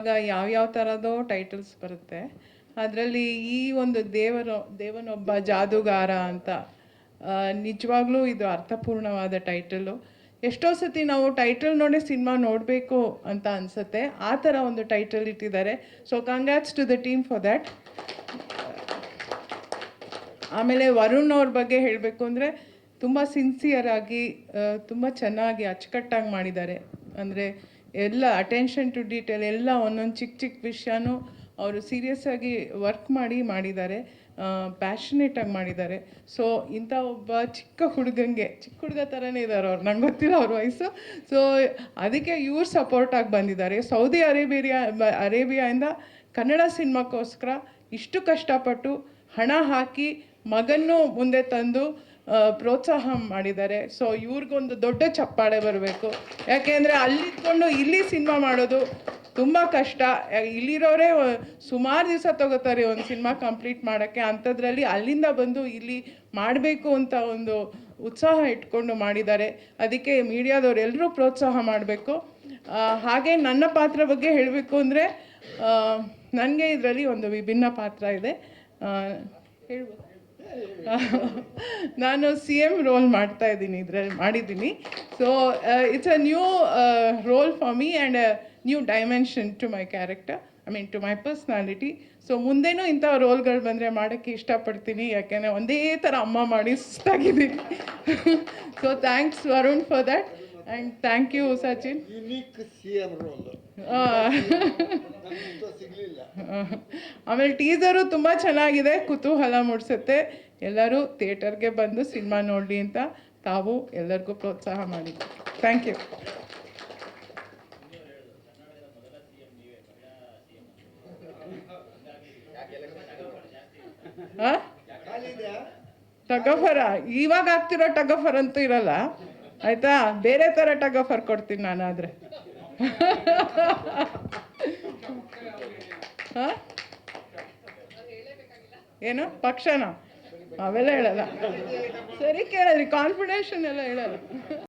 ಆಗ ಯಾವ್ಯಾವ ಥರದೋ ಟೈಟಲ್ಸ್ ಬರುತ್ತೆ. ಅದರಲ್ಲಿ ಈ ಒಂದು ದೇವನೊಬ್ಬ ಜಾದೂಗಾರ ಅಂತ ನಿಜವಾಗ್ಲೂ ಇದು ಅರ್ಥಪೂರ್ಣವಾದ ಟೈಟಲು. ಎಷ್ಟೋ ಸತಿ ನಾವು ಟೈಟಲ್ ನೋಡೇ ಸಿನಿಮಾ ನೋಡಬೇಕು ಅಂತ ಅನಿಸುತ್ತೆ. ಆ ಥರ ಒಂದು ಟೈಟಲ್ ಇಟ್ಟಿದ್ದಾರೆ. So congrats to the team for that. ಆಮೇಲೆ ವರುಣ್ ಅವ್ರ ಬಗ್ಗೆ ಹೇಳಬೇಕು ಅಂದರೆ ತುಂಬ ಸಿನ್ಸಿಯರಾಗಿ ತುಂಬ ಚೆನ್ನಾಗಿ ಅಚ್ಚುಕಟ್ಟಾಗಿ ಮಾಡಿದ್ದಾರೆ. ಅಂದರೆ ಎಲ್ಲ ಅಟೆನ್ಷನ್ ಟು ಡೀಟೇಲ್ ಎಲ್ಲ ಒಂದೊಂದು ಚಿಕ್ಕ ಚಿಕ್ಕ ವಿಷಯನೂ ಅವರು ಸೀರಿಯಸ್ಸಾಗಿ ವರ್ಕ್ ಮಾಡಿದ್ದಾರೆ. ಪ್ಯಾಷನೇಟಾಗಿ ಮಾಡಿದ್ದಾರೆ. ಸೊ ಇಂಥ ಒಬ್ಬ ಚಿಕ್ಕ ಹುಡುಗ ಥರನೇ ಇದ್ದಾರೆ ಅವ್ರು, ನಂಗೆ ಗೊತ್ತಿಲ್ಲ ಅವ್ರ ವಯಸ್ಸು. ಸೊ ಅದಕ್ಕೆ ಇವ್ರು ಸಪೋರ್ಟಾಗಿ ಬಂದಿದ್ದಾರೆ. ಸೌದಿ ಅರೇಬಿಯಾಯಿಂದ ಕನ್ನಡ ಸಿನಿಮಾಕ್ಕೋಸ್ಕರ ಇಷ್ಟು ಕಷ್ಟಪಟ್ಟು ಹಣ ಹಾಕಿ ಮಗನ್ನು ಮುಂದೆ ತಂದು ಪ್ರೋತ್ಸಾಹ ಮಾಡಿದ್ದಾರೆ. ಸೊ ಇವ್ರಿಗೊಂದು ದೊಡ್ಡ ಚಪ್ಪಾಳೆ ಬರಬೇಕು. ಯಾಕೆಂದರೆ ಅಲ್ಲಿದ್ಕೊಂಡು ಇಲ್ಲಿ ಸಿನಿಮಾ ಮಾಡೋದು ತುಂಬ ಕಷ್ಟ. ಇಲ್ಲಿರೋರೇ ಸುಮಾರು ದಿವಸ ತೊಗೋತಾರೆ ಒಂದು ಸಿನಿಮಾ ಕಂಪ್ಲೀಟ್ ಮಾಡೋಕ್ಕೆ. ಅಂಥದ್ರಲ್ಲಿ ಅಲ್ಲಿಂದ ಬಂದು ಇಲ್ಲಿ ಮಾಡಬೇಕು ಅಂತ ಒಂದು ಉತ್ಸಾಹ ಇಟ್ಕೊಂಡು ಮಾಡಿದ್ದಾರೆ. ಅದಕ್ಕೆ ಮೀಡಿಯಾದವ್ರು ಎಲ್ಲರೂ ಪ್ರೋತ್ಸಾಹ ಮಾಡಬೇಕು. ಹಾಗೆ ನನ್ನ ಪಾತ್ರ ಬಗ್ಗೆ ಹೇಳಬೇಕು ಅಂದರೆ ನನಗೆ ಇದರಲ್ಲಿ ಒಂದು ವಿಭಿನ್ನ ಪಾತ್ರ ಇದೆ. ಹೇಳ್ಬೋದು, ನಾನು CM ರೋಲ್ ಮಾಡ್ತಾ ಇದ್ದೀನಿ, ಇದರಲ್ಲಿ ಮಾಡಿದ್ದೀನಿ. So it's a new role for me and new dimension to my character, to my personality. So ಮುಂದೇನೂ ಇಂಥ ರೋಲ್ಗಳು ಬಂದರೆ ಮಾಡೋಕ್ಕೆ ಇಷ್ಟಪಡ್ತೀನಿ. ಯಾಕೆಂದರೆ ಒಂದೇ ಥರ ಅಮ್ಮ ಮಾಡಿ ಸುಸ್ತಾಗಿದ್ದೀನಿ. So thanks Varun for that and thank you Sachin. ಆಮೇಲೆ ಟೀಸರು ತುಂಬ ಚೆನ್ನಾಗಿದೆ, ಕುತೂಹಲ ಮೂಡಿಸುತ್ತೆ. ಎಲ್ಲರೂ ಥಿಯೇಟರ್ಗೆ ಬಂದು ಸಿನಿಮಾ ನೋಡಲಿ ಅಂತ ತಾವು ಎಲ್ಲರಿಗೂ ಪ್ರೋತ್ಸಾಹ ಮಾಡಿ. Thank you. ಟಗಫರ ಇವಾಗ ಆಗ್ತಿರೋ ಟಗಫರ್ ಅಂತೂ ಇರಲ್ಲ ಆಯ್ತಾ. ಬೇರೆ ಥರ ಟಗಫರ್ ಕೊಡ್ತೀನಿ ನಾನು. ಆದರೆ ಏನು ಪಕ್ಷನ ಅವೆಲ್ಲ ಹೇಳಲ್ಲ. ಸರಿ ಕೇಳಿದ್ರಿ, ಕಾನ್ಫಿಡೆನ್ಷನ್ ಎಲ್ಲ ಹೇಳಲ್ಲ.